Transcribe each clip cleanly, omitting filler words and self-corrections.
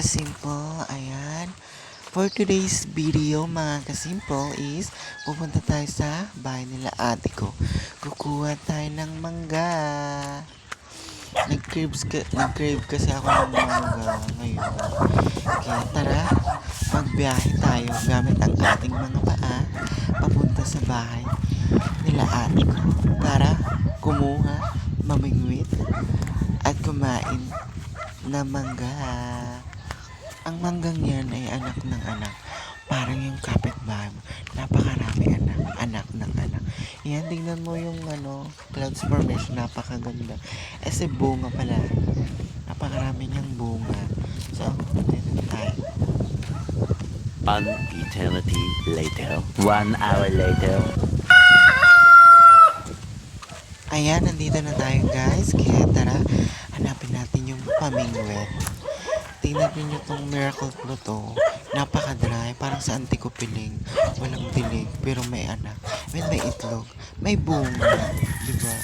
kasimple, ayan. For today's video mga kasimple is pupunta tayo sa bahay nila ate ko. Kukuha tayo ng mangga. Nag-crave kasi ako ng mangga ngayon. Kaya tara, magbiyahe tayo gamit ang ating mga paa papunta sa bahay nila ate ko. Para kumuha, mamingwit, at kumain na mangga. Ang manggang yan ay anak ng anak. Parang yung kapitbahay mo. Napakarami anak ng anak. Yan, tingnan mo yung clouds formation. Napakaganda. Kasi bunga pala. Napakarami niyang bunga. So, dito tayo. An eternity later. 1 hour later. Ayan, nandito na tayo guys. Kaya tara, hanapin natin yung pamingwet. Tingnan niyo itong miracle fruit to. Napaka-dry. Parang sa antikopiling. Walang dilig. Pero may anak. May itlog. May bunga. Diba?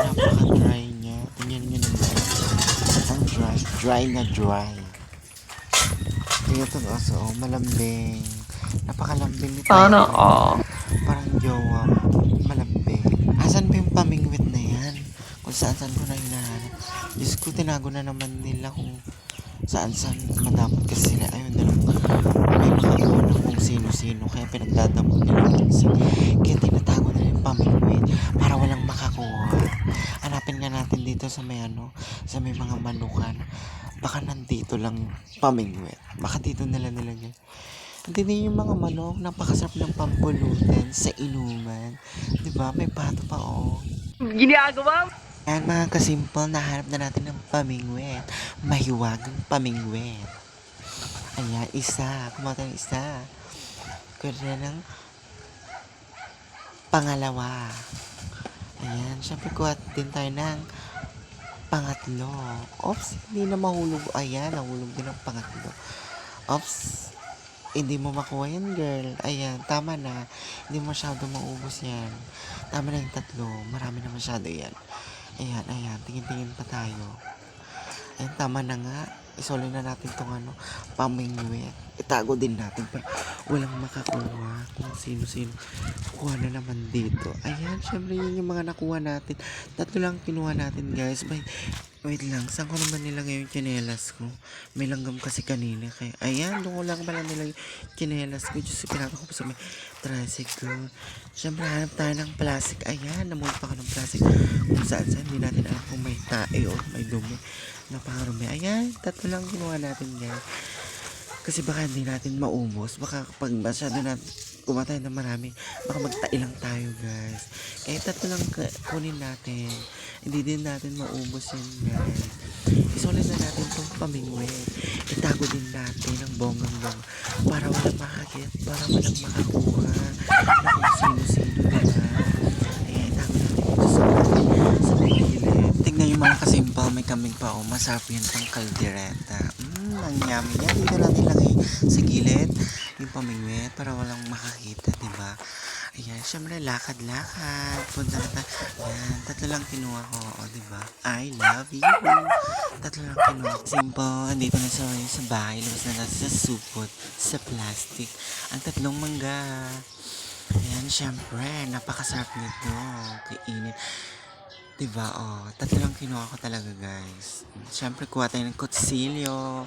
Napaka-dry niya. Tingnan niyo naman. Ang dry. Dry na dry. Tingnan itong aso. Malambing. Napakalambing nito. Parang jowa. Malambing. Asan pa yung pamingwit na yan? Kung saan ko na hinahanap. Diyos ko, tinago na naman nila kung saan madamot kasi sila. Ayun na lang. May nakaiwan na kung sino-sino. Kaya pinagdadamot nila minsan. Kaya tinatago na yung pamingwit para walang makakuha. Hanapin nga natin dito sa may sa may mga manukan. Baka nandito lang pamingwit. Baka dito nila nilagay. Hindi din yung mga manok, napakasarap ng pampulutan sa inuman. Diba? May pato pa, oh. Ginagawa? Yan mga kasimple, nahanap na natin ng pamingwet. Mahiwagang pamingwet. Ayan, isa. Kumuha tayo ng isa. Kuha ng pangalawa. Ayan, syempre kuha din tayo ng pangatlo. Oops, hindi na mahulog. Ayan, nahulog din ang pangatlo. Oops. Hindi mo makuha yan, girl. Ayan, tama na. Hindi mo masyado maubos yan. Tama na yung tatlo. Marami na masyado yan. Ayan. Tingin-tingin pa tayo. Ayan, tama na nga. Isolin na natin tong pamingwit. Itago din natin para walang makakuha. Kung sino-sino. Kuha na naman dito. Ayan, syempre yun yung mga nakuha natin. Tatlo lang kinuha natin, guys. Wait lang, saan ko naman nilagay yung tsinelas ko? May langgam kasi kanina. Kaya, ayan, doon ko lang pala nilagay yung tsinelas ko. Diyos, pinaka ko pa sa may tricycle. Siyempre, hanap tayo ng plastic. Ayan, namuha pa ka ng plastic. Kung saan, hindi natin alam kung may tae o may dumi. Napakarumi. Ayan, tatlo lang ginawa natin, guys. Kasi baka hindi natin maubos. Baka kapag masyado natin kumatay na marami, baka magtailang tayo, guys. Kaya tatlo lang kunin natin. Hindi din natin maubos yun, guys. Isolid na natin itong pamingwit. Itago din natin ang bonggang-bong para walang makakit, para walang makakuha na kung sino-sino na. Ayan, itago natin ito sa may gilid. Tignan yung mga kasimple, may kambing pa. Masarap yan pang kaldereta. Ang yummy yan. Dito natin lagay sa gilid yung pamingwit para walang makakita, diba? Ayan, syempre lakad-lakad. Punta na tayo. Ayan, tatlo lang kinuha ko. O, diba? I love you. Tatlo lang kinuha ko. Simple. Andito na sa bahay. Labas na natin sa supot. Sa plastic. Ang tatlong mangga. Ayan, syempre. Napakasarap nito. Kainit. Diba? O, tatlo lang kinuha ko talaga, guys. Syempre, kuha tayo ng kutsilyo.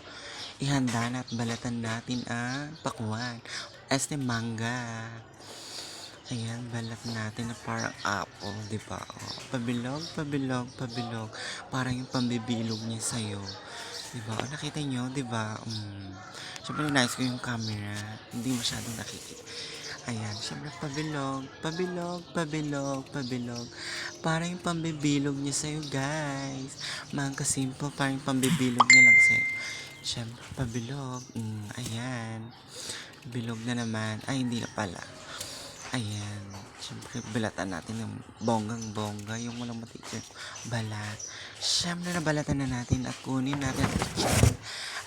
Ihanda na at balatan natin ang pakwan. Este mangga. Ayan, balat natin na parang apple, di ba? Oh, pabilog. Parang yung pambibilog niya sa'yo. Di ba? Oh, nakita nyo, di ba? Siyempre, nice ko yung camera. Hindi masyadong nakikita. Ayan, siyempre, pabilog. Parang yung pambibilog niya sa'yo, guys. Mga kasimple, parang yung pambibilog niya lang sa'yo. Siyempre, pabilog. Ayan. Bilog na naman. Ay, hindi na pala. Ayan. Siyempre, balatan natin ng bonggang-bongga. Yung walang matikip. Balat. Siyempre, nabalatan na natin at kunin natin ang kitchen.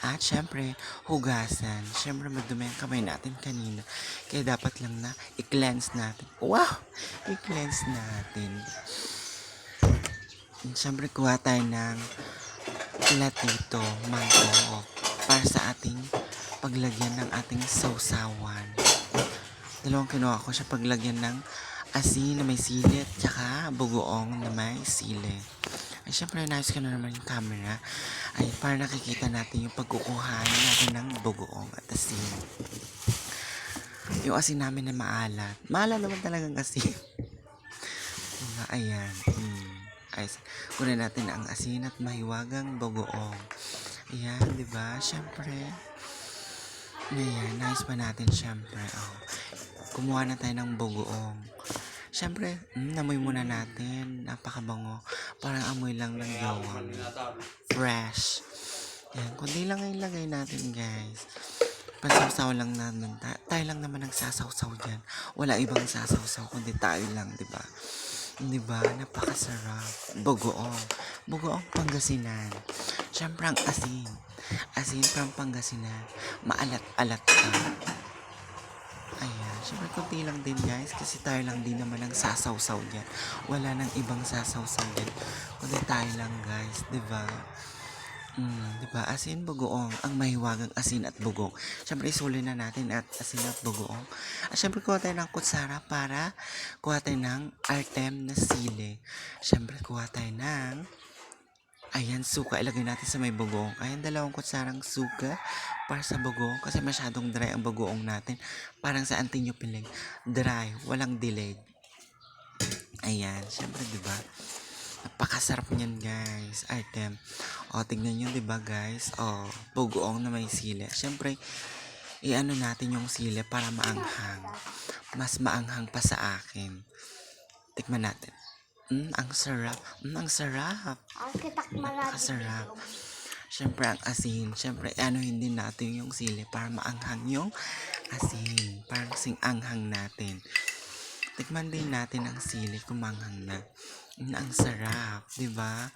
At siyempre, hugasan. Siyempre, madumi ang kamay natin kanina. Kaya dapat lang na i-cleanse natin. Wow! I-cleanse natin. Siyempre, kuha tayo ng latito, mangkok. para sa ating paglagyan ng ating sausawan. Dalawang kinuha ko siya paglagyan ng asin na may sili at saka bugoong na may sili. Ay, syempre, naayos ko na naman yung camera. Ay, para nakikita natin yung pagkukuhaan natin ng bugoong at asin. Yung asin namin na maalat. Maalat naman talagang asin. Diba? Ayan. Ay, kunin natin ang asin at mahiwagang bugoong. Ayan, diba? Syempre. Ayan, nice pa natin syempre. Oh. Kumuha na tayo ng bugoong. Syempre, namoy muna natin. Napakabango. Parang amoy lang ng gawang. Fresh. Yan, kundi lang ang ilagay natin, guys. Pansawsaw lang naman. Tayo lang naman nagsasawsaw dyan. Wala ibang sasawsaw, kundi tayo lang, di ba? Di ba? Napakasarap. Bugoong. Bugoong Pangasinan. Syempre ang asin. Asin from Pangasinan. Maalat-alat ka. Ayan, syempre kunti lang din guys kasi tayo lang din naman ang sasawsaw dyan. Wala nang ibang sasawsaw dyan. Kundi tayo lang guys, diba? Diba? Asin, bugoong. Ang mahiwagang asin at bugong. Syempre isuli na natin at asin at bugoong. At syempre kuha tayo ng kutsara para kuha tayo ng artem na sili. Syempre kuha tayo ng ayan, suka. Ilagay natin sa may bugong. Ayan, 2 kutsarang suka para sa bugong. Kasi masyadong dry ang bugong natin. Parang sa auntie nyo piling. Dry. Walang delayed. Ayan, syempre, diba? Napakasarap niyan, guys. Item. O, tignan nyo, diba, guys? O, bugong na may sili. Syempre, i-ano natin yung sili para maanghang. Mas maanghang pa sa akin. Tikman natin. Ang sarap. Ang sarap. Napakasarap. Siyempre ang asin. Siyempre hindi natin yung sili para maanghang yung asin. Para kasing anghang natin. Tikman din natin ang sili kung maanghang na. Ang sarap. Diba?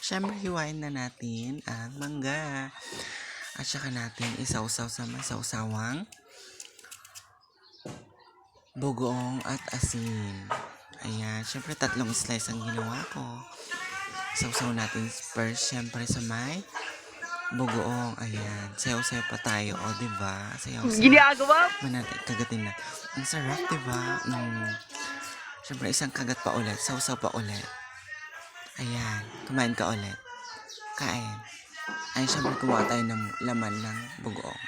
Siyempre hiwain na natin ang mangga. At saka natin isawsaw sa may sawsawang bugoong at asin. Ayan, syempre 3 slice ang ginawa ko. Sausaw natin first, syempre sa may bugoong. Ayan, sayaw-sayaw pa tayo, o diba? Sayaw-sayaw. Ginagawa? Manatay, kagatin na. Ang sarap, diba? Syempre isang kagat pa ulit, sausaw pa ulit. Ayan, kumain ka ulit. Kain. Ayan, syempre kumuha tayo ng laman ng bugoong.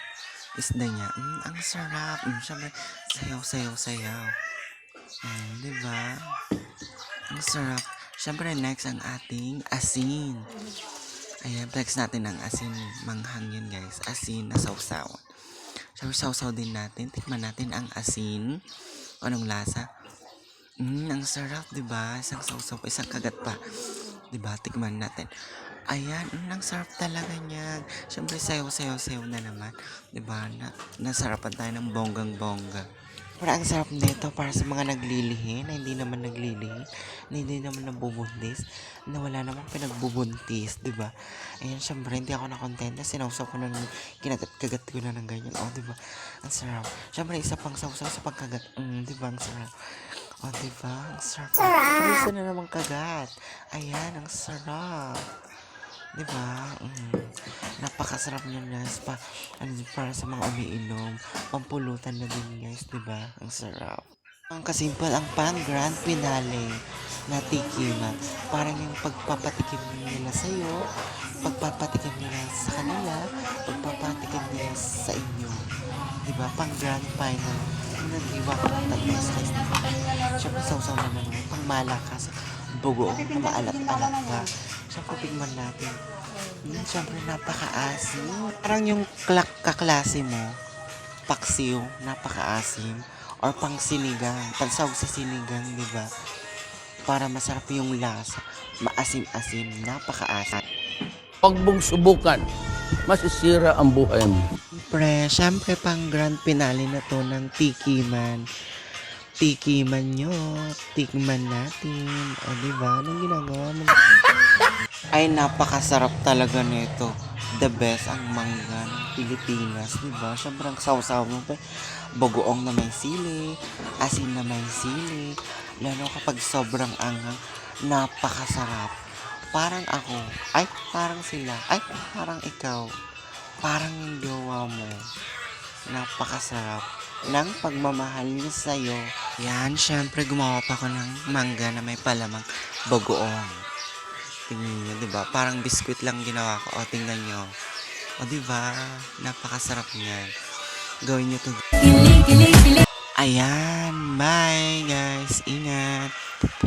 Isda niya, ang sarap. Syempre, sayaw-sayaw-sayaw. Diba? Ang sarap. Siyempre, next ang ating asin. Ayan, flex natin ang asin. Manghang yun, guys. Asin na sausaw. Siyempre, sausaw din natin. Tikman natin ang asin. Anong lasa? Ang sarap, diba? Isang sausaw pa, isang kagat pa. Diba? Tikman natin. Ayan, ang sarap talaga niyan. Siyempre, sayaw-sayaw-sayaw na naman. Diba? Nasarapan tayo ng bonggang-bongga. Pero ang sarap nito para sa mga naglilihi, na hindi naman naglilihi, na hindi naman nabubuntis, na wala namang pinagbubuntis, di ba? Ayan, syempre, hindi ako nakontenta. Sinawsaw ko na, kinagat-kagat ko na ng ganyan. O, di ba? Ang sarap. Syempre, isa pang sausaw sa pangkagat. Di ba? Ang sarap. O, di ba? Ang sarap. Pero isa na namang kagat. Ayan, ang sarap. Di ba? Napakasarap niyan, guys. Para sa mga umiinom. Pampulutan na din, guys. Di ba? Ang sarap. Ang kasimple ang pang grand finale na tikiman. Parang yung pagpapatikim nila sa'yo, pagpapatikim nila sa kanila, pagpapatikim nila sa inyo. Di ba? Pang grand final. Nag-iwa ko ng 3 slice. Di ba? Siyempre, sausaw naman yun. Pang malakas. Bugoong na maalat-alat ka. Siyempre, tingnan natin. Siyempre, napaka-asim. Parang yung kaklase mo, paksiw, napaka-asim. Or pang sinigang, pansawag sa sinigang, di ba? Para masarap yung lasa. Maasim-asim, napaka-asim. Huwag mong subukan. Masisira ang buhay mo. Siyempre, pang grand finale na to ng tikiman. Tikiman nyo. Tikman natin. O, diba? Anong ginagawa mo? Ay, napakasarap talaga nito. The best ang mangga ng Pilipinas, diba? Siyempre, ang sausaw mo pa. Bugoong na may sili. Asin na may sili. Lalo kapag sobrang anghang, napakasarap. Parang ako. Ay, parang sila. Ay, parang ikaw. parang yung jowa mo. Napakasarap ng pagmamahal niya sa'yo. Yan, syempre gumawa pa ako ng mangga na may palamang bagoong. Tingnan nyo, diba? Parang biskuit lang ginawa ko. O, tingnan nyo. O, diba? Napakasarap niyan. Gawin nyo to. Ayan, bye guys. Ingat.